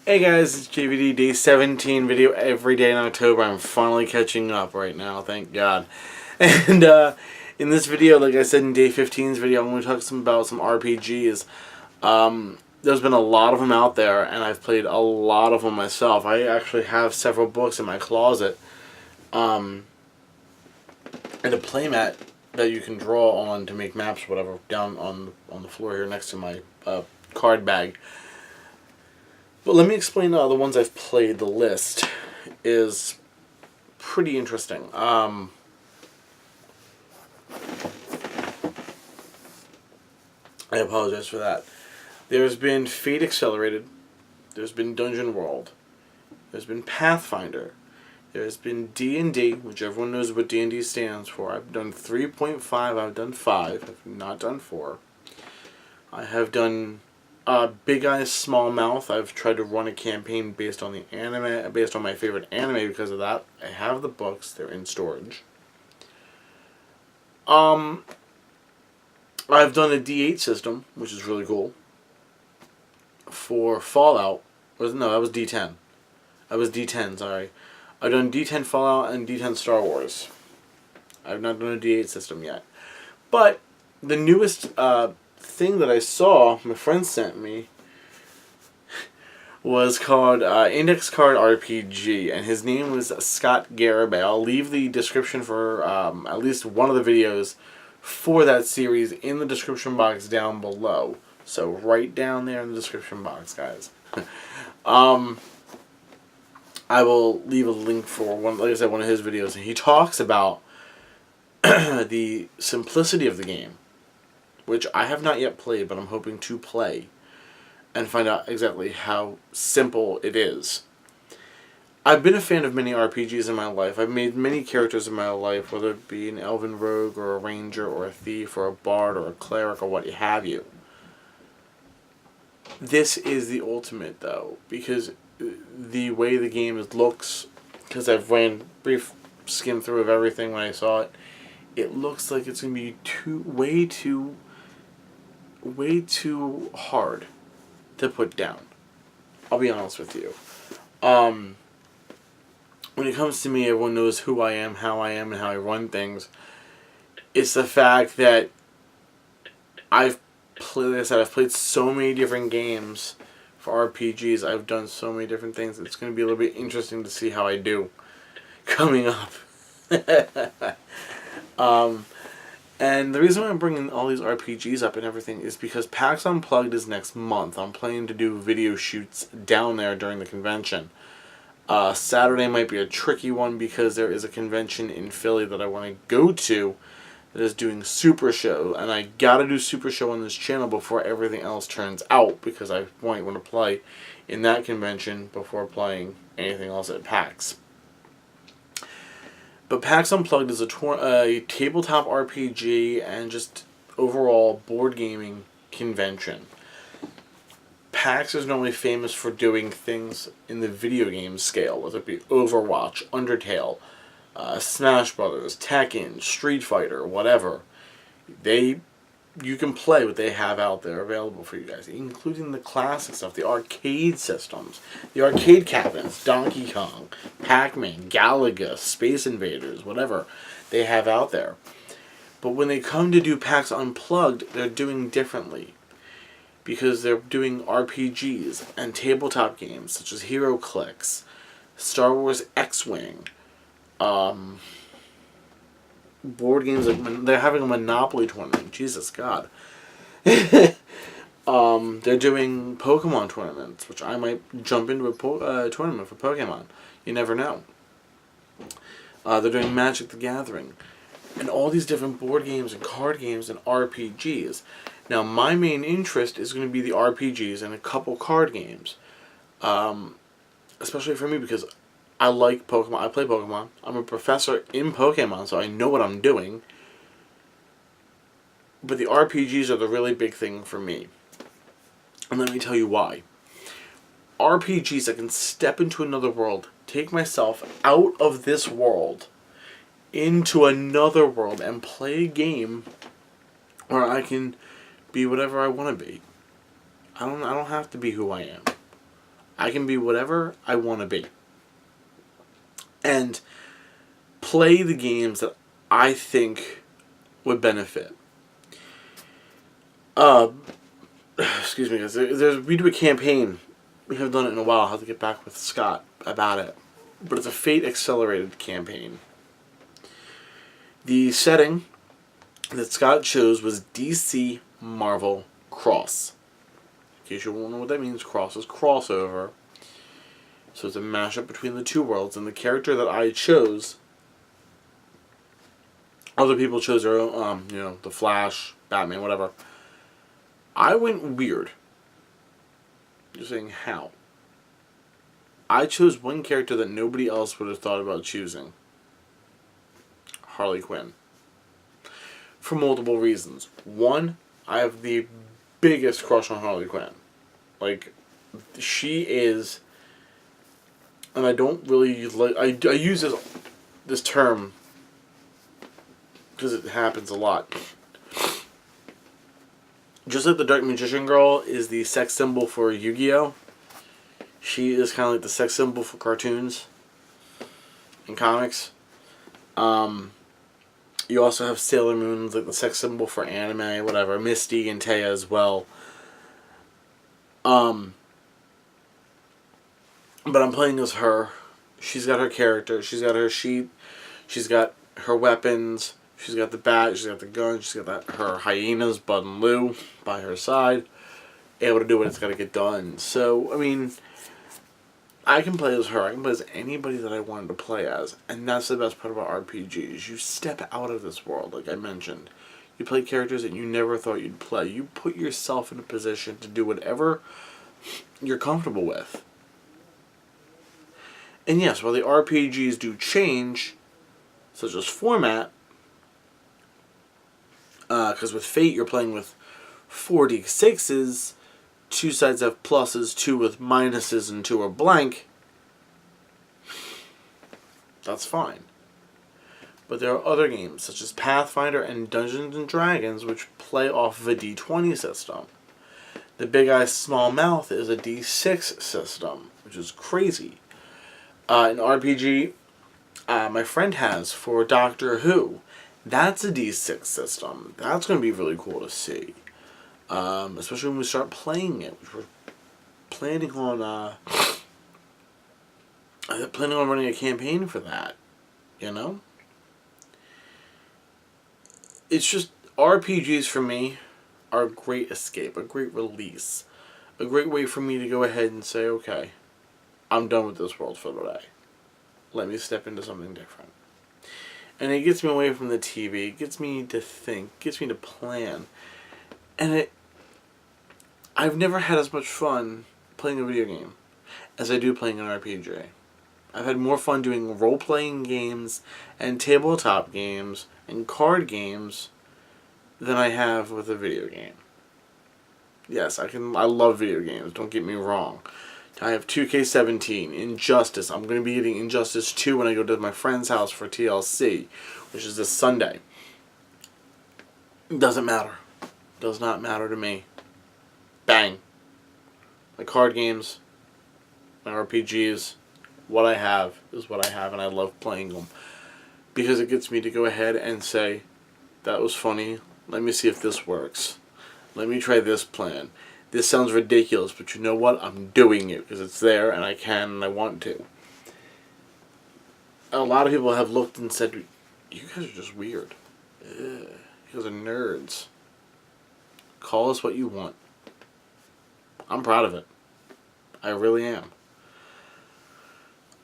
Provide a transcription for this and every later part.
Hey guys, it's JVD, day 17 video every day in October. I'm finally catching up right now, thank God. And in this video, like I said in day 15's video, I'm going to talk about some RPGs. There's been a lot of them out there, and I've played a lot of them myself. I actually have several books in my closet, and a playmat that you can draw on to make maps or whatever down on the floor here next to my card bag. But let me explain the ones I've played. The list is pretty interesting. I apologize for that. There's been Fate Accelerated. There's been Dungeon World. There's been Pathfinder. There's been D&D, which everyone knows what D&D stands for. I've done 3.5. I've done 5. I've not done 4. I have done Big Eyes, Small Mouth. I've tried to run a campaign based on the anime, based on my favorite anime. Because of that, I have the books. They're in storage. I've done a D8 system, which is really cool. For Fallout, no, that was D10. That was D10. Sorry, I've done D10 Fallout and D10 Star Wars. I've not done a D8 system yet, but the newest thing that I saw, my friend sent me, was called Index Card RPG, and his name was Scott Garibay. I'll leave the description for at least one of the videos for that series in the description box down below. So right down there in the description box, guys. I will leave a link for one, like I said, one of his videos, and he talks about the simplicity of the game, which I have not yet played, but I'm hoping to play and find out exactly how simple it is. I've been a fan of many RPGs in my life. I've made many characters in my life, whether it be an elven rogue or a ranger or a thief or a bard or a cleric or what have you. This is the ultimate, though, because the way the game looks, because I've ran brief skim through of everything when I saw it, it looks like it's going to be way too hard to put down. I'll be honest with you. When it comes to me, everyone knows who I am, and how I run things. It's the fact that I've played so many different games for RPGs. I've done so many different things. It's going to be a little bit interesting to see how I do coming up. And the reason why I'm bringing all these RPGs up and everything is because PAX Unplugged is next month. I'm planning to do video shoots down there during the convention. Saturday might be a tricky one because there is a convention in Philly that I want to go to that is doing Super Show, and I gotta do Super Show on this channel before everything else turns out, because I might want to play in that convention before playing anything else at PAX. But PAX Unplugged is a tabletop RPG and just overall board gaming convention. PAX is normally famous for doing things in the video game scale, whether it be Overwatch, Undertale, Smash Brothers, Tekken, Street Fighter, whatever. You can play what they have out there available for you guys, including the classic stuff, the arcade systems, the arcade cabinets, Donkey Kong, Pac-Man, Galaga, Space Invaders, whatever they have out there. But when they come to do PAX Unplugged, they're doing differently, because they're doing RPGs and tabletop games such as HeroClix, Star Wars X-Wing, board games, like they're having a Monopoly tournament. Jesus God. They're doing Pokemon tournaments, which I might jump into a tournament for Pokemon. You never know. They're doing Magic the Gathering, and all these different board games and card games and RPGs. Now, my main interest is going to be the RPGs and a couple card games, especially for me because I like Pokemon. I play Pokemon. I'm a professor in Pokemon, so I know what I'm doing. But the RPGs are the really big thing for me. And let me tell you why. RPGs, I can step into another world, take myself out of this world, into another world, and play a game where I can be whatever I want to be. I don't have to be who I am. I can be whatever I want to be. And play the games that I think would benefit. Excuse me, guys. We do a campaign. We haven't done it in a while. I'll have to get back with Scott about it. But it's a Fate Accelerated campaign. The setting that Scott chose was DC Marvel Cross. In case you won't know what that means, cross is crossover. So it's a mashup between the two worlds. And the character that I chose, other people chose their own, the Flash, Batman, whatever. I went weird. You're saying how? I chose one character that nobody else would have thought about choosing. Harley Quinn. For multiple reasons. One, I have the biggest crush on Harley Quinn. Like, she is, and I don't really like, I use this term because it happens a lot. Just like the Dark Magician Girl is the sex symbol for Yu-Gi-Oh! She is kind of like the sex symbol for cartoons and comics. You also have Sailor Moon, like the sex symbol for anime, whatever. Misty and Taya as well. But I'm playing as her. She's got her character. She's got her sheet. She's got her weapons. She's got the bat. She's got the gun. She's got her hyenas, Bud and Lou, by her side. Able to do what it's got to get done. So, I mean, I can play as her. I can play as anybody that I wanted to play as. And that's the best part about RPGs. You step out of this world, like I mentioned. You play characters that you never thought you'd play. You put yourself in a position to do whatever you're comfortable with. And yes, while the RPGs do change, such as format, because with Fate you're playing with 4d6s, 2 sides have pluses, 2 with minuses, and 2 are blank. That's fine. But there are other games, such as Pathfinder and Dungeons & Dragons, which play off of a D20 system. The Big Eye Small Mouth is a D6 system, which is crazy. An RPG my friend has for Doctor Who, that's a D6 system. That's going to be really cool to see. Especially when we start playing it, which we're planning on running a campaign for that, you know? It's just, RPGs for me are a great escape, a great release, a great way for me to go ahead and say, okay, I'm done with this world for the day. Let me step into something different. And it gets me away from the TV, it gets me to think, gets me to plan. And I've never had as much fun playing a video game as I do playing an RPG. I've had more fun doing role-playing games and tabletop games and card games than I have with a video game. Yes, I love video games, don't get me wrong. I have 2K17, Injustice. I'm going to be getting Injustice 2 when I go to my friend's house for TLC, which is this Sunday. Doesn't matter. Does not matter to me. Bang. My card games, my RPGs, what I have is what I have, and I love playing them. Because it gets me to go ahead and say, that was funny, let me see if this works. Let me try this plan. This sounds ridiculous, but you know what? I'm doing it because it's there and I can and I want to. A lot of people have looked and said, you guys are just weird. Ugh, you guys are nerds. Call us what you want. I'm proud of it. I really am.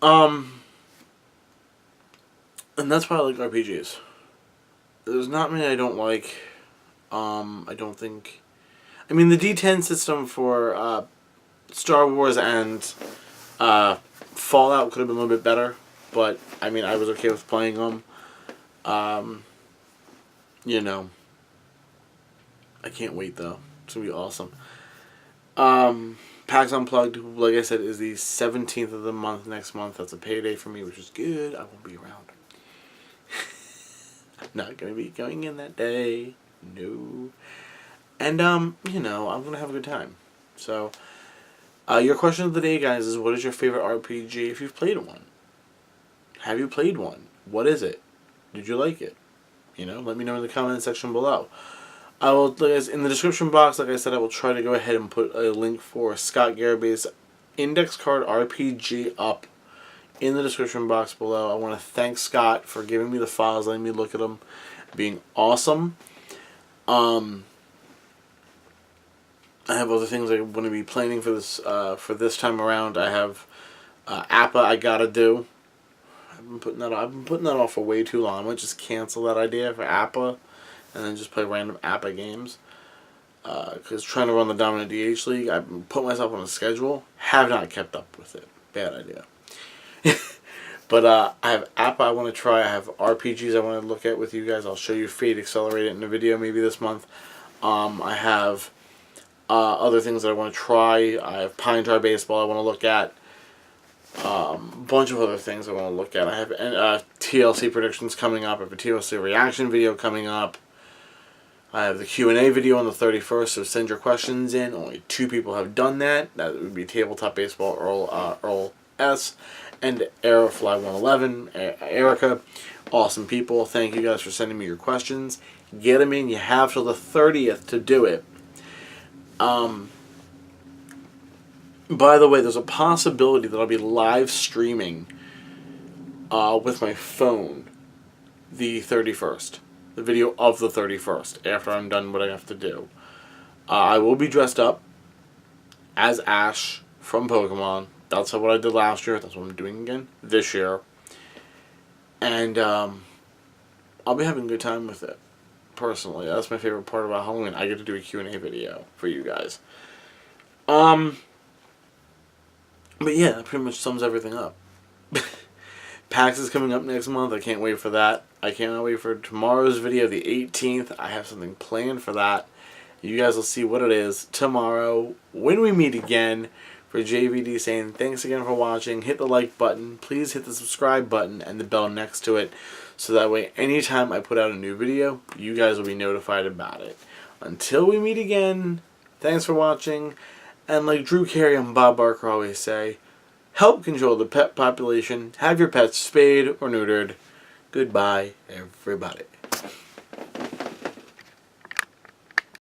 And that's why I like RPGs. There's not many I don't like. I don't think... I mean, the D10 system for Star Wars and Fallout could have been a little bit better, but, I mean, I was okay with playing them. You know, I can't wait, though. It's going to be awesome. PAX Unplugged, like I said, is the 17th of the month next month. That's a payday for me, which is good. I won't be around. I'm not going to be going in that day. No. And, you know, I'm going to have a good time. So, Your question of the day, guys, is what is your favorite RPG if you've played one? Have you played one? What is it? Did you like it? Let me know in the comment section below. I will, in the description box, like I said, I will try to go ahead and put a link for Scott Garabay's Index Card RPG up in the description box below. I want to thank Scott for giving me the files, letting me look at them, being awesome. I have other things I'm going to be planning for this time around. I have APA I gotta do. I've been putting that off for way too long. I might just cancel that idea for APA and then just play random APA games. Because trying to run the Dominant DH League, I've put myself on a schedule. Have not kept up with it. Bad idea. But I have APA I want to try. I have RPGs I want to look at with you guys. I'll show you Fate Accelerated in a video maybe this month. I have other things that I want to try. I have Pine Tar Baseball I want to look at. Bunch of other things I want to look at. I have TLC predictions coming up. I have a TLC reaction video coming up. I have the Q&A video on the 31st, so send your questions in. Only 2 people have done that. That would be Tabletop Baseball Earl S. and Aerofly 111, Erica. Awesome people. Thank you guys for sending me your questions. Get them in. You have till the 30th to do it. By the way, there's a possibility that I'll be live streaming with my phone the 31st. The video of the 31st, after I'm done what I have to do. I will be dressed up as Ash from Pokemon. That's what I did last year. That's what I'm doing again this year. And I'll be having a good time with it. Personally, that's my favorite part about Halloween. I get to do a Q&A video for you guys. But yeah, that pretty much sums everything up. PAX is coming up next month. I can't wait for that. I cannot wait for tomorrow's video, the 18th. I have something planned for that. You guys will see what it is tomorrow when we meet again. For JVD saying thanks again for watching. Hit the like button. Please hit the subscribe button and the bell next to it. So that way anytime I put out a new video, you guys will be notified about it. Until we meet again, thanks for watching. And like Drew Carey and Bob Barker always say, help control the pet population. Have your pets spayed or neutered. Goodbye, everybody.